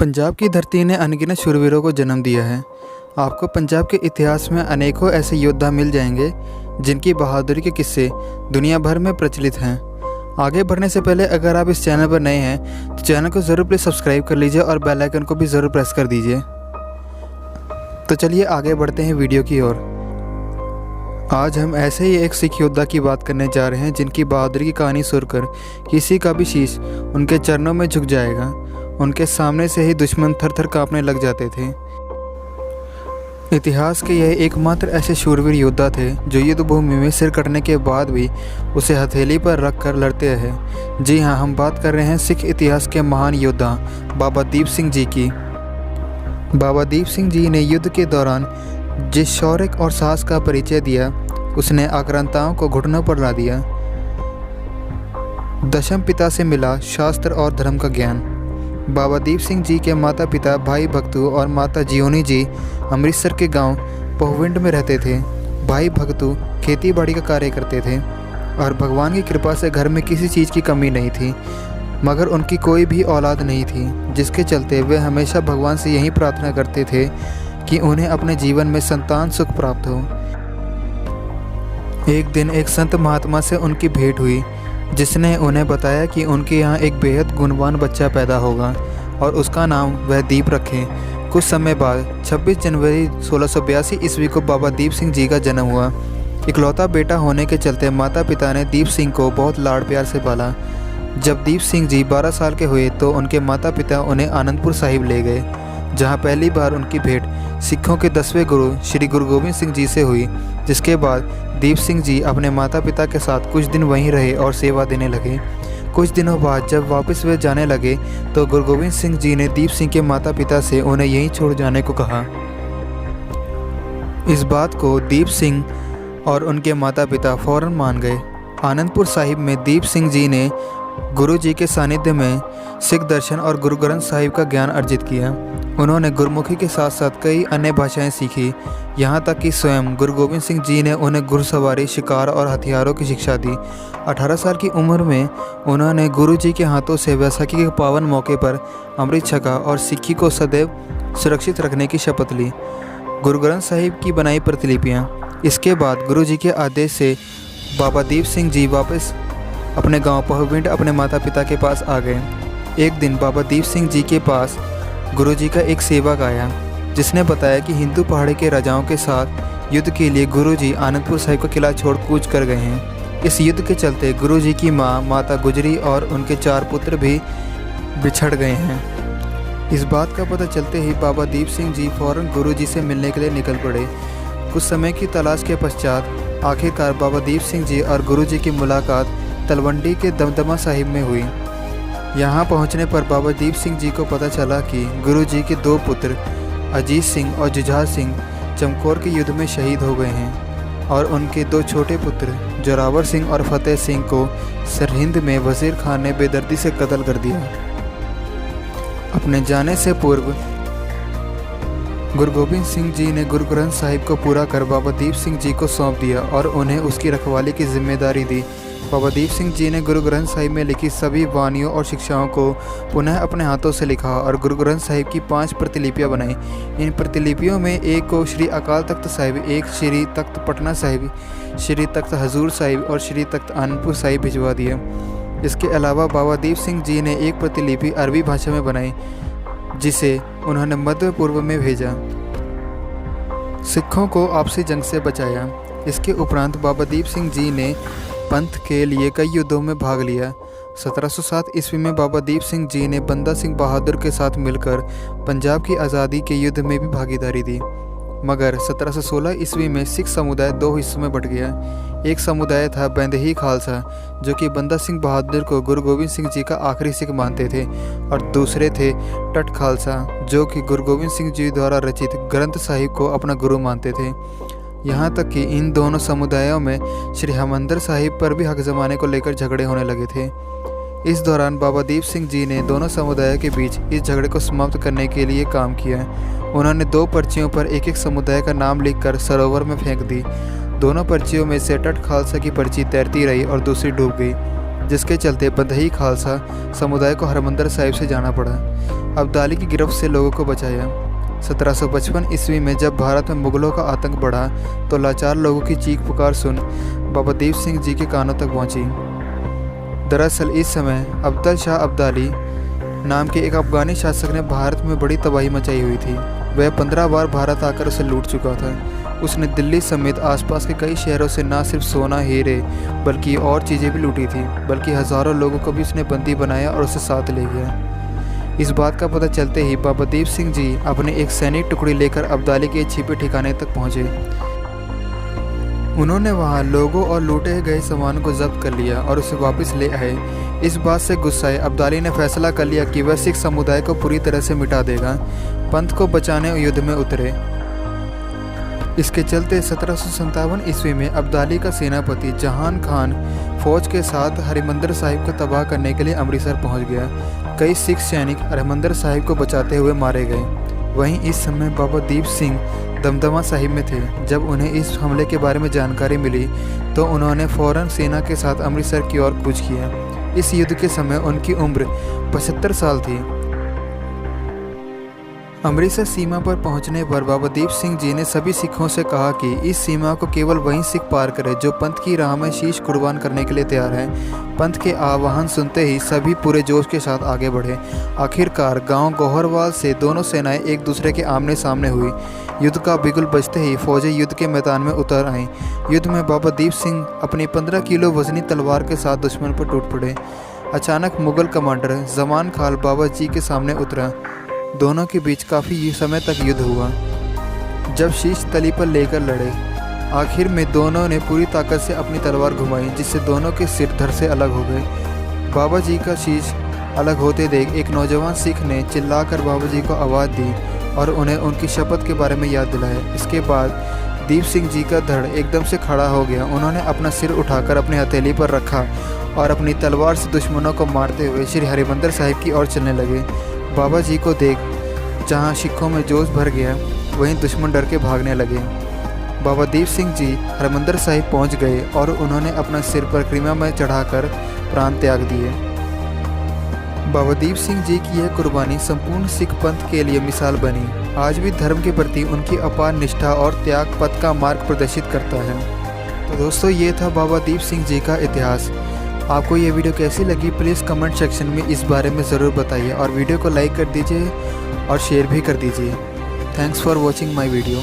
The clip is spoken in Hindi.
पंजाब की धरती ने अनगिनत शूरवीरों को जन्म दिया है। आपको पंजाब के इतिहास में अनेकों ऐसे योद्धा मिल जाएंगे जिनकी बहादुरी के किस्से दुनिया भर में प्रचलित हैं। आगे बढ़ने से पहले अगर आप इस चैनल पर नए हैं तो चैनल को ज़रूर प्लीज़ सब्सक्राइब कर लीजिए और बेल आइकन को भी ज़रूर प्रेस कर दीजिए। तो चलिए आगे बढ़ते हैं वीडियो की ओर। आज हम ऐसे ही एक सिख योद्धा की बात करने जा रहे हैं जिनकी बहादुरी की कहानी सुनकर किसी का भी शीश उनके चरणों में झुक जाएगा। उनके सामने से ही दुश्मन थर थर कांपने लग जाते थे। इतिहास के यह एकमात्र ऐसे शूरवीर योद्धा थे जो युद्ध भूमि में सिर कटने के बाद भी उसे हथेली पर रख कर लड़ते रहे। जी हाँ, हम बात कर रहे हैं सिख इतिहास के महान योद्धा बाबा दीप सिंह जी की। बाबा दीप सिंह जी ने युद्ध के दौरान जिस शौर्य और साहस का परिचय दिया, उसने आक्रांताओं को घुटनों पर ला दिया। दशम पिता से मिला शास्त्र और धर्म का ज्ञान। बाबा दीप सिंह जी के माता पिता भाई भगतू और माता जियोनी जी अमृतसर के गांव पहुविंड में रहते थे। भाई भगतू खेती बाड़ी का कार्य करते थे और भगवान की कृपा से घर में किसी चीज़ की कमी नहीं थी, मगर उनकी कोई भी औलाद नहीं थी, जिसके चलते वे हमेशा भगवान से यही प्रार्थना करते थे कि उन्हें अपने जीवन में संतान सुख प्राप्त हो। एक दिन एक संत महात्मा से उनकी भेंट हुई, जिसने उन्हें बताया कि उनके यहाँ एक बेहद गुणवान बच्चा पैदा होगा और उसका नाम वह दीप रखें। कुछ समय बाद 26 जनवरी 1682 ईस्वी को बाबा दीप सिंह जी का जन्म हुआ। इकलौता बेटा होने के चलते माता पिता ने दीप सिंह को बहुत लाड़ प्यार से पाला। जब दीप सिंह जी 12 साल के हुए तो उनके माता पिता उन्हें आनंदपुर साहिब ले गए, जहाँ पहली बार उनकी भेंट सिखों के 10वें गुरु श्री गुरु गोविंद सिंह जी से हुई। जिसके बाद दीप सिंह जी अपने माता पिता के साथ कुछ दिन वहीं रहे और सेवा देने लगे। कुछ दिनों बाद जब वापस वे जाने लगे तो गुरु गोविंद सिंह जी ने दीप सिंह के माता पिता से उन्हें यहीं छोड़ जाने को कहा। इस बात को दीप सिंह और उनके माता पिता फौरन मान गए। आनंदपुर साहिब में दीप सिंह जी ने गुरु जी के सानिध्य में सिख दर्शन और गुरु ग्रंथ साहिब का ज्ञान अर्जित किया। उन्होंने गुरमुखी के साथ साथ कई अन्य भाषाएं सीखी, यहाँ तक कि स्वयं गुरु गोविंद सिंह जी ने उन्हें घुड़सवारी, शिकार और हथियारों की शिक्षा दी। 18 साल की उम्र में उन्होंने गुरु जी के हाथों से वैसाखी के पावन मौके पर अमृत छका और सिक्खी को सदैव सुरक्षित रखने की शपथ ली। गुरु ग्रंथ साहिब की बनाई प्रतिलिपियाँ। इसके बाद गुरु जी के आदेश से बाबा दीप सिंह जी वापस अपने गांव पहुविंड अपने माता पिता के पास आ गए। एक दिन बाबा दीप सिंह जी के पास गुरु जी का एक सेवक आया, जिसने बताया कि हिंदू पहाड़ी के राजाओं के साथ युद्ध के लिए गुरु जी आनंदपुर साहिब का किला छोड़ कूच कर गए हैं। इस युद्ध के चलते गुरु जी की माँ माता गुजरी और उनके 4 पुत्र भी बिछड़ गए हैं। इस बात का पता चलते ही बाबा दीप सिंह जी फौरन गुरु जी से मिलने के लिए निकल पड़े। कुछ समय की तलाश के पश्चात आखिरकार बाबा दीप सिंह जी और गुरु जी की मुलाकात तलवंडी के दमदमा साहिब में हुई। यहाँ पहुँचने पर बाबा दीप सिंह जी को पता चला कि गुरु जी के 2 पुत्र अजीत सिंह और जुझार सिंह चमकौर के युद्ध में शहीद हो गए हैं और उनके 2 छोटे पुत्र जोरावर सिंह और फतेह सिंह को सरहिंद में वजीर खान ने बेदर्दी से कत्ल कर दिया। अपने जाने से पूर्व गुरु गोविंद सिंह जी ने गुरु ग्रंथ साहिब को पूरा कर बाबा दीप सिंह जी को सौंप दिया और उन्हें उसकी रखवाली की जिम्मेदारी दी। बाबा दीप सिंह जी ने गुरु ग्रंथ साहिब में लिखी सभी वाणियों और शिक्षाओं को पुनः अपने हाथों से लिखा और गुरु ग्रंथ साहिब की 5 प्रतिलिपियाँ बनाई। इन प्रतिलिपियों में एक को श्री अकाल तख्त साहिब, एक श्री तख्त पटना साहिब, श्री तख्त हजूर साहिब और श्री तख्त आनंदपुर साहिब भिजवा दिए। इसके अलावा बाबा दीप सिंह जी ने एक प्रतिलिपि अरबी भाषा में बनाई, जिसे उन्होंने मध्य पूर्व में भेजा। सिखों को आपसी जंग से बचाया। इसके उपरांत बाबा दीप सिंह जी ने पंथ के लिए कई युद्धों में भाग लिया। 1707 ईस्वी में बाबा दीप सिंह जी ने बंदा सिंह बहादुर के साथ मिलकर पंजाब की आज़ादी के युद्ध में भी भागीदारी दी। मगर 1716 ईस्वी में सिख समुदाय 2 हिस्सों में बट गया। एक समुदाय था बैंदही खालसा, जो कि बंदा सिंह बहादुर को गुरु गोविंद सिंह जी का आखिरी सिख मानते थे, और दूसरे थे टट खालसा, जो कि गुरु गोविंद सिंह जी द्वारा रचित ग्रंथ साहिब को अपना गुरु मानते थे। यहाँ तक कि इन दोनों समुदायों में श्री हरमंदिर साहिब पर भी हक जमाने को लेकर झगड़े होने लगे थे। इस दौरान बाबा दीप सिंह जी ने दोनों समुदायों के बीच इस झगड़े को समाप्त करने के लिए काम किया। उन्होंने 2 पर्चियों पर एक एक समुदाय का नाम लिखकर सरोवर में फेंक दी। दोनों पर्चियों में से टट खालसा की पर्ची तैरती रही और दूसरी डूब गई। जिसके चलते बंदही खालसा समुदाय को हरमंदिर साहिब से जाना पड़ा। अब्दाली की गिरफ्त से लोगों को बचाया। 1755 ईस्वी में जब भारत में मुग़लों का आतंक बढ़ा तो लाचार लोगों की चीख पुकार सुन बाबा दीप सिंह जी के कानों तक पहुंची। दरअसल इस समय अब्दल शाह अब्दाली नाम के एक अफ़गानी शासक ने भारत में बड़ी तबाही मचाई हुई थी। वह 15 बार भारत आकर उसे लूट चुका था। उसने दिल्ली समेत आसपास के कई शहरों से न सिर्फ सोना हीरे बल्कि और चीज़ें भी लूटी थी, बल्कि हज़ारों लोगों को भी उसने बंदी बनाया और उसे साथ ले गया। इस बात का पता चलते ही बाबा दीप सिंह जी अपने एक सैनिक टुकड़ी लेकर अब्दाली के छिपे ठिकाने तक पहुँचे। उन्होंने वहां लोगों और लूटे गए सामान को जब्त कर लिया और उसे वापस ले आए। इस बात से गुस्साए अब्दाली ने फैसला कर लिया कि वह सिख समुदाय को पूरी तरह से मिटा देगा, पंथ को बचाने युद्ध में उतरे। इसके चलते 1757 ईस्वी में अब्दाली का सेनापति जहान खान फौज के साथ हरिमंदिर साहिब को तबाह करने के लिए अमृतसर पहुंच गया। कई सिख सैनिक हरिमंदिर साहिब को बचाते हुए मारे गए। वहीं इस समय बाबा दीप सिंह दमदमा साहिब में थे। जब उन्हें इस हमले के बारे में जानकारी मिली तो उन्होंने फौरन सेना के साथ अमृतसर की ओर कूच किया। इस युद्ध के समय उनकी उम्र 75 साल थी। अमृतसर सीमा पर पहुंचने पर बाबा दीप सिंह जी ने सभी सिखों से कहा कि इस सीमा को केवल वही सिख पार करे जो पंथ की राह में शीश कुर्बान करने के लिए तैयार है। पंथ के आह्वान सुनते ही सभी पूरे जोश के साथ आगे बढ़े। आखिरकार गांव गोहरवाल से दोनों सेनाएं एक दूसरे के आमने सामने हुई। युद्ध का बिगुल बजते ही फौजें युद्ध के मैदान में उतर आईं। युद्ध में बाबा दीप सिंह अपनी 15 किलो वजनी तलवार के साथ दुश्मन पर टूट पड़े। अचानक मुगल कमांडर जमान खान बाबा जी के सामने उतरा। दोनों के बीच काफ़ी समय तक युद्ध हुआ। जब शीश तली पर लेकर लड़े, आखिर में दोनों ने पूरी ताकत से अपनी तलवार घुमाई, जिससे दोनों के सिर धड़ से अलग हो गए। बाबा जी का शीश अलग होते देख एक नौजवान सिख ने चिल्लाकर बाबा जी को आवाज़ दी और उन्हें उनकी शपथ के बारे में याद दिलाया। इसके बाद दीप सिंह जी का धड़ एकदम से खड़ा हो गया। उन्होंने अपना सिर उठाकर अपनी हथेली पर रखा और अपनी तलवार से दुश्मनों को मारते हुए श्री हरिमंदिर साहिब की ओर चलने लगे। बाबा जी को देख जहां सिखों में जोश भर गया, वहीं दुश्मन डर के भागने लगे। बाबा दीप सिंह जी हरिमंदिर साहिब पहुंच गए और उन्होंने अपना सिर पर परिक्रमा में चढ़ाकर प्राण त्याग दिए। बाबा दीप सिंह जी की यह कुर्बानी संपूर्ण सिख पंथ के लिए मिसाल बनी। आज भी धर्म के प्रति उनकी अपार निष्ठा और त्याग पथ का मार्ग प्रदर्शित करता है। तो दोस्तों, ये था बाबा दीप सिंह जी का इतिहास। आपको ये वीडियो कैसी लगी प्लीज़ कमेंट सेक्शन में इस बारे में ज़रूर बताइए और वीडियो को लाइक कर दीजिए और शेयर भी कर दीजिए। Thanks for watching my video.